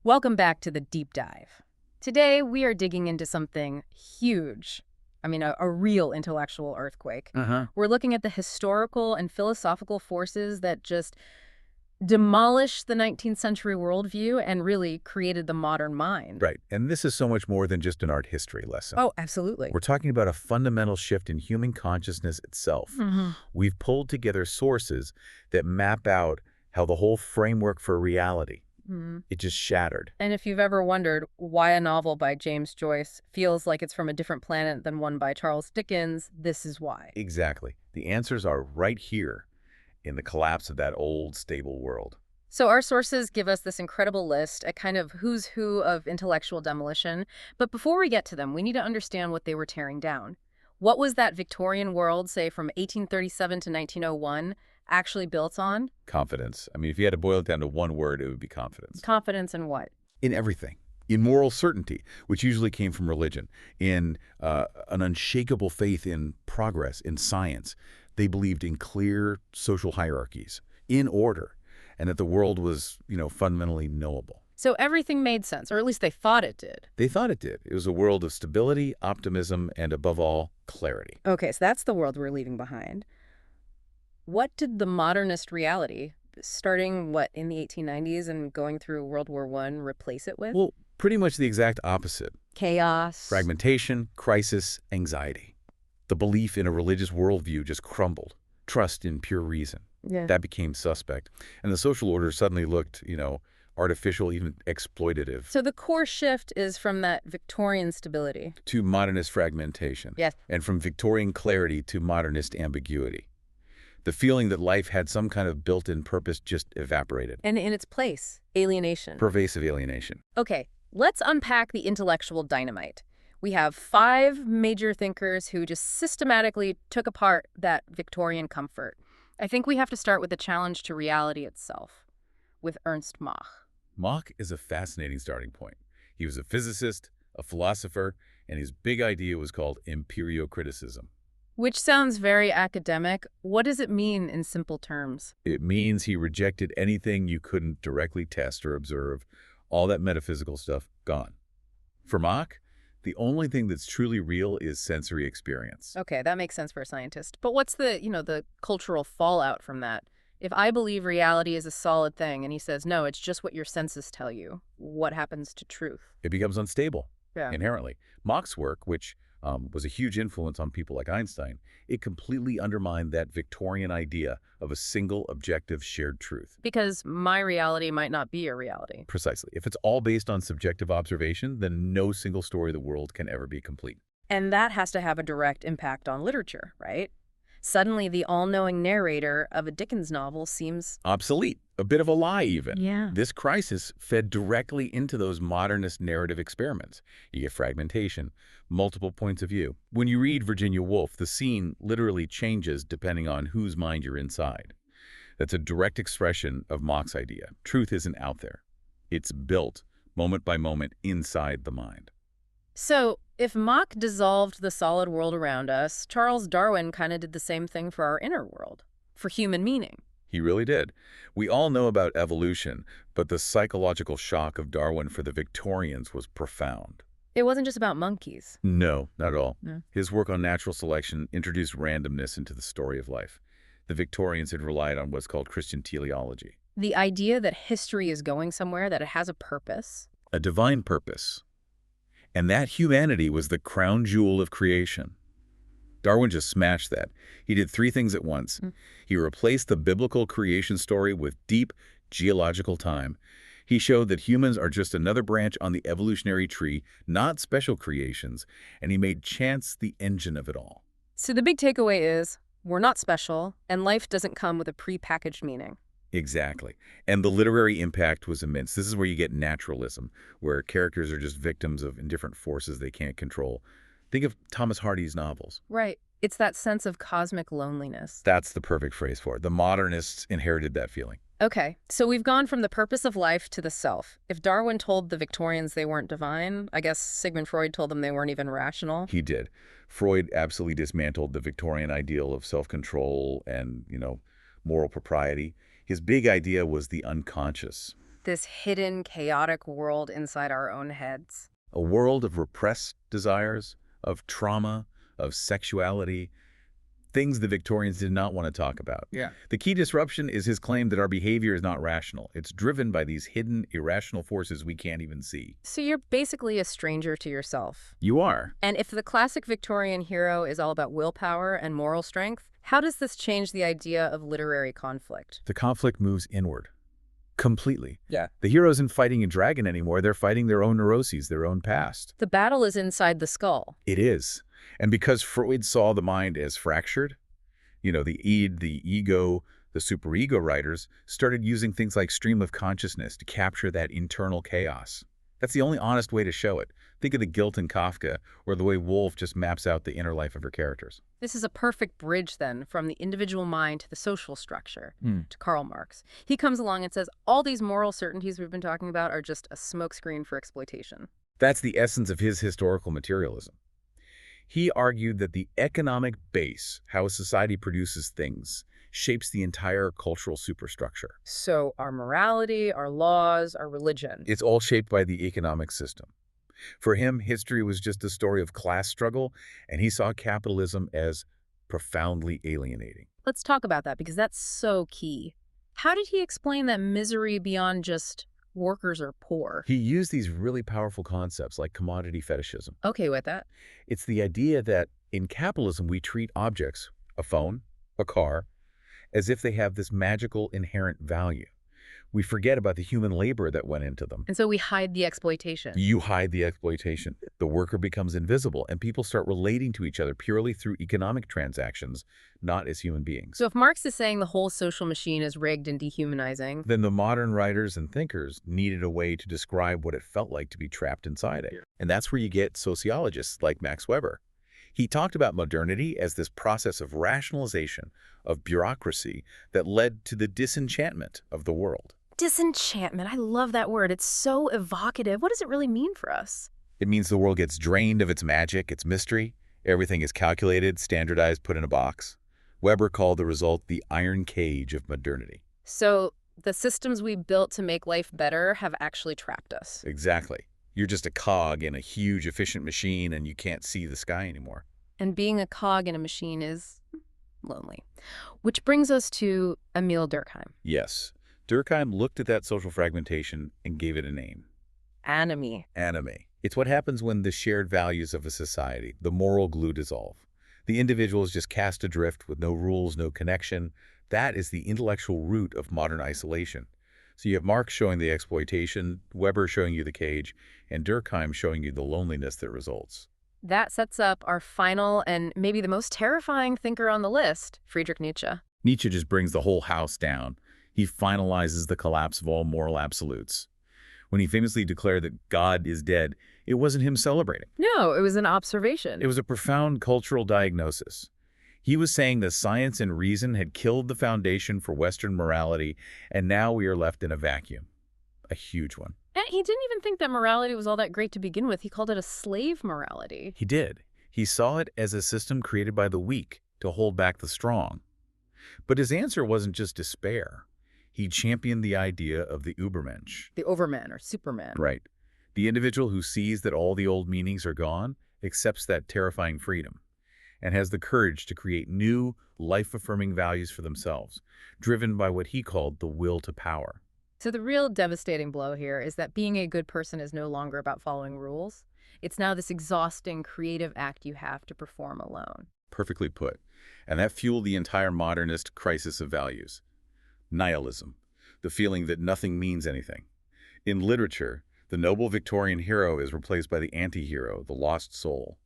Welcome back to the Deep Dive. Today, we are digging into something huge. I mean, a real intellectual earthquake. We're looking at the historical and philosophical forces that just demolished the 19th century worldview and really created the modern mind. Right. And this is so much more than just an art history lesson. Oh, absolutely. We're talking about a fundamental shift in human consciousness itself. We've pulled together sources that map out how the whole framework for reality, it just shattered. And if you've ever wondered why a novel by James Joyce feels like it's from a different planet than one by Charles Dickens, this is why. Exactly. The answers are right here in the collapse of that old, stable world. So our sources give us this incredible list, a kind of who's who of intellectual demolition. But before we get to them, we need to understand what they were tearing down. What was that Victorian world, say from 1837 to 1901, actually built on? Confidence. I mean, if you had to boil it down to one word, it would be confidence. Confidence in what? In everything. In moral certainty, which usually came from religion. In an unshakable faith in progress, in science. They believed in clear social hierarchies, in order, and that the world was, fundamentally knowable. So everything made sense, or at least they thought it did. They thought it did. It was a world of stability, optimism, and above all, clarity. Okay, so that's the world we're leaving behind. What did the modernist reality, starting, in the 1890s and going through World War I, replace it with? Well, pretty much the exact opposite. Chaos. Fragmentation, crisis, anxiety. The belief in a religious worldview just crumbled. Trust in pure reason. That became suspect. And the social order suddenly looked, artificial, even exploitative. So the core shift is from that Victorian stability to modernist fragmentation. Yes. And from Victorian clarity to modernist ambiguity. The feeling that life had some kind of built-in purpose just evaporated. And in its place, alienation. Pervasive alienation. Okay, let's unpack the intellectual dynamite. We have 5 major thinkers who just systematically took apart that Victorian comfort. I think we have to start with the challenge to reality itself, with Ernst Mach. Mach is a fascinating starting point. He was a physicist, a philosopher, and his big idea was called empirio-criticism. Which sounds very academic. What does it mean in simple terms? It means he rejected anything you couldn't directly test or observe. All that metaphysical stuff, gone. For Mach, the only thing that's truly real is sensory experience. Okay, that makes sense for a scientist. But what's the cultural fallout from that? If I believe reality is a solid thing and he says, no, it's just what your senses tell you, what happens to truth? It becomes unstable, inherently. Mach's work, which was a huge influence on people like Einstein, it completely undermined that Victorian idea of a single objective shared truth. Because my reality might not be your reality. Precisely. If it's all based on subjective observation, then no single story of the world can ever be complete. And that has to have a direct impact on literature, right? Suddenly, the all-knowing narrator of a Dickens novel seems obsolete. A bit of a lie, even. Yeah. This crisis fed directly into those modernist narrative experiments. You get fragmentation, multiple points of view. When you read Virginia Woolf, the scene literally changes depending on whose mind you're inside. That's a direct expression of Mach's idea. Truth isn't out there. It's built, moment by moment, inside the mind. So, if Mach dissolved the solid world around us, Charles Darwin kind of did the same thing for our inner world, for human meaning. He really did. We all know about evolution, but the psychological shock of Darwin for the Victorians was profound. It wasn't just about monkeys. No, not at all. No. His work on natural selection introduced randomness into the story of life. The Victorians had relied on what's called Christian teleology. The idea that history is going somewhere, that it has a purpose. A divine purpose. And that humanity was the crown jewel of creation. Darwin just smashed that. He did 3 things at once. He replaced the biblical creation story with deep geological time. He showed that humans are just another branch on the evolutionary tree, not special creations, and he made chance the engine of it all. So the big takeaway is, we're not special, and life doesn't come with a pre-packaged meaning. Exactly. And the literary impact was immense. This is where you get naturalism, where characters are just victims of indifferent forces they can't control. Think of Thomas Hardy's novels. Right. It's that sense of cosmic loneliness. That's the perfect phrase for it. The modernists inherited that feeling. Okay, so we've gone from the purpose of life to the self. If Darwin told the Victorians they weren't divine, I guess Sigmund Freud told them they weren't even rational. He did. Freud absolutely dismantled the Victorian ideal of self-control and, moral propriety. His big idea was the unconscious. this hidden, chaotic world inside our own heads. A world of repressed desires, of trauma, of sexuality, things the Victorians did not want to talk about. Yeah. The key disruption is his claim that our behavior is not rational. It's driven by these hidden, irrational forces we can't even see. So you're basically a stranger to yourself. You are. And if the classic Victorian hero is all about willpower and moral strength, how does this change the idea of literary conflict? The conflict moves inward. Completely. Yeah. The hero isn't fighting a dragon anymore. They're fighting their own neuroses, their own past. The battle is inside the skull. It is. And because Freud saw the mind as fractured, the id, the ego, the superego writers started using things like stream of consciousness to capture that internal chaos. That's the only honest way to show it. Think of the guilt in Kafka, or the way Woolf just maps out the inner life of her characters. This is a perfect bridge, then, from the individual mind to the social structure, to Karl Marx. He comes along and says, all these moral certainties we've been talking about are just a smokescreen for exploitation. That's the essence of his historical materialism. He argued that the economic base, how a society produces things, shapes the entire cultural superstructure. So our morality, our laws, our religion. It's all shaped by the economic system. For him, history was just a story of class struggle, and he saw capitalism as profoundly alienating. Let's talk about that, because that's so key. How did he explain that misery beyond just workers are poor? He used these really powerful concepts like commodity fetishism. Okay with that. It's the idea that in capitalism, we treat objects, a phone, a car, as if they have this magical inherent value. We forget about the human labor that went into them. And so we hide the exploitation. You hide the exploitation. The worker becomes invisible, and people start relating to each other purely through economic transactions, not as human beings. So if Marx is saying the whole social machine is rigged and dehumanizing, then the modern writers and thinkers needed a way to describe what it felt like to be trapped inside it. And that's where you get sociologists like Max Weber. He talked about modernity as this process of rationalization, of bureaucracy, that led to the disenchantment of the world. Disenchantment. I love that word. It's so evocative. What does it really mean for us? It means the world gets drained of its magic, its mystery. Everything is calculated, standardized, put in a box. Weber called the result the iron cage of modernity. So the systems we built to make life better have actually trapped us. Exactly. You're just a cog in a huge, efficient machine, and you can't see the sky anymore. And being a cog in a machine is lonely. Which brings us to Emil Durkheim. Yes. Durkheim looked at that social fragmentation and gave it a name. Anomie. Anomie. It's what happens when the shared values of a society, the moral glue, dissolve. The individual is just cast adrift with no rules, no connection. That is the intellectual root of modern isolation. So you have Marx showing the exploitation, Weber showing you the cage, and Durkheim showing you the loneliness that results. That sets up our final and maybe the most terrifying thinker on the list, Friedrich Nietzsche. Nietzsche just brings the whole house down. He finalizes the collapse of all moral absolutes. When he famously declared that God is dead, it wasn't him celebrating. No, it was an observation. It was a profound cultural diagnosis. He was saying that science and reason had killed the foundation for Western morality, and now we are left in a vacuum. A huge one. And he didn't even think that morality was all that great to begin with. He called it a slave morality. He did. He saw it as a system created by the weak to hold back the strong. But his answer wasn't just despair. He championed the idea of the Übermensch. The Overman or Superman. Right. The individual who sees that all the old meanings are gone, accepts that terrifying freedom, and has the courage to create new, life-affirming values for themselves, driven by what he called the will to power. So the real devastating blow here is that being a good person is no longer about following rules. It's now this exhausting, creative act you have to perform alone. Perfectly put. And that fueled the entire modernist crisis of values. Nihilism, the feeling that nothing means anything. In literature, the noble Victorian hero is replaced by the anti-hero, the lost soul.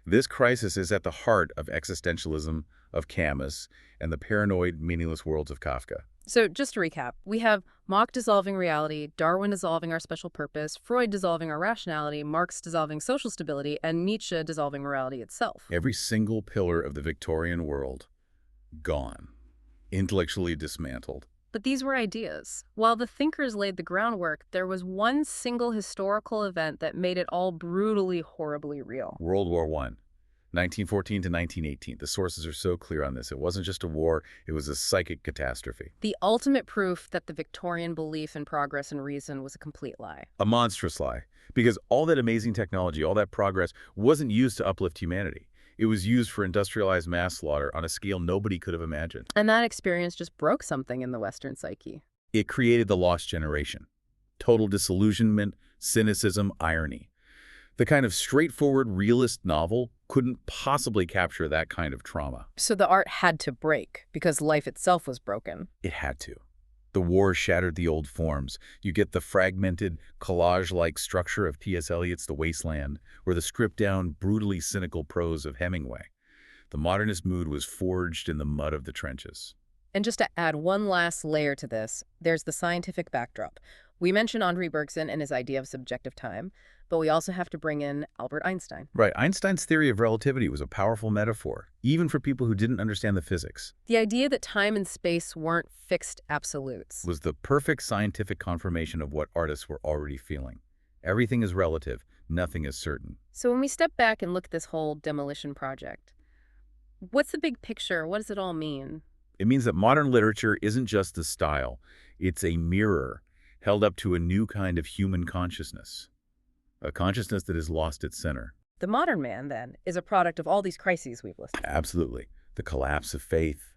This crisis is at the heart of existentialism, of Camus, and the paranoid, meaningless worlds of Kafka. So just to recap, we have Mach dissolving reality, Darwin dissolving our special purpose, Freud dissolving our rationality, Marx dissolving social stability, and Nietzsche dissolving morality itself. Every single pillar of the Victorian world, gone. Intellectually dismantled. But these were ideas. While the thinkers laid the groundwork, there was one single historical event that made it all brutally, horribly real. World War I. 1914 to 1918. The sources are so clear on this. It wasn't just a war, it was a psychic catastrophe. The ultimate proof that the Victorian belief in progress and reason was a complete lie. A monstrous lie. Because all that amazing technology, all that progress, wasn't used to uplift humanity. It was used for industrialized mass slaughter on a scale nobody could have imagined. And that experience just broke something in the Western psyche. It created the lost generation. Total disillusionment, cynicism, irony. The kind of straightforward, realist novel couldn't possibly capture that kind of trauma. So the art had to break because life itself was broken. It had to. The war shattered the old forms. You get the fragmented, collage-like structure of T.S. Eliot's The Wasteland, or the stripped-down, brutally cynical prose of Hemingway. The modernist mood was forged in the mud of the trenches. And just to add one last layer to this, there's the scientific backdrop. We mentioned Andre Bergson and his idea of subjective time, but we also have to bring in Albert Einstein. Right. Einstein's theory of relativity was a powerful metaphor, even for people who didn't understand the physics. The idea that time and space weren't fixed absolutes Was the perfect scientific confirmation of what artists were already feeling. Everything is relative, nothing is certain. So when we step back and look at this whole demolition project, what's the big picture? What does it all mean? It means that modern literature isn't just the style, it's a mirror held up to a new kind of human consciousness. A consciousness that has lost its center. The modern man, then, is a product of all these crises we've listed. Absolutely. The collapse of faith,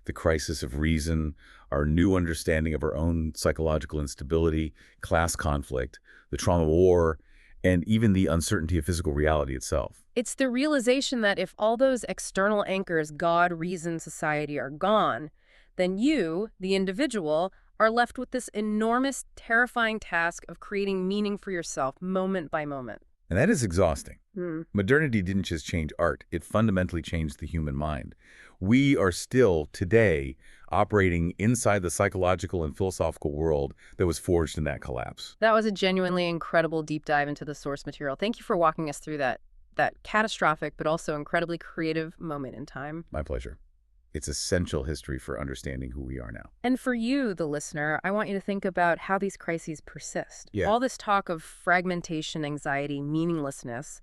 the crisis of reason, our new understanding of our own psychological instability, class conflict, the trauma of war, and even the uncertainty of physical reality itself. It's the realization that if all those external anchors, God, reason, society, are gone, then you, the individual, are left with this enormous, terrifying task of creating meaning for yourself moment by moment. And that is exhausting. Modernity didn't just change art, it fundamentally changed the human mind. We are still, today, operating inside the psychological and philosophical world that was forged in that collapse. That was a genuinely incredible deep dive into the source material. Thank you for walking us through that catastrophic but also incredibly creative moment in time. My pleasure. It's essential history for understanding who we are now. And for you, the listener, I want you to think about how these crises persist. Yeah. All this talk of fragmentation, anxiety, meaninglessness,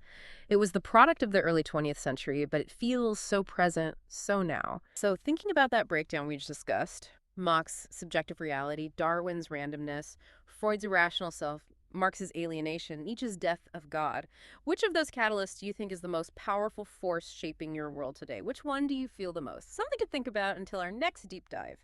it was the product of the early 20th century, but it feels so present, so now. So thinking about that breakdown we just discussed, Mach's subjective reality, Darwin's randomness, Freud's irrational self, Marx's alienation, Nietzsche's death of God. Which of those catalysts do you think is the most powerful force shaping your world today? Which one do you feel the most? Something to think about until our next deep dive.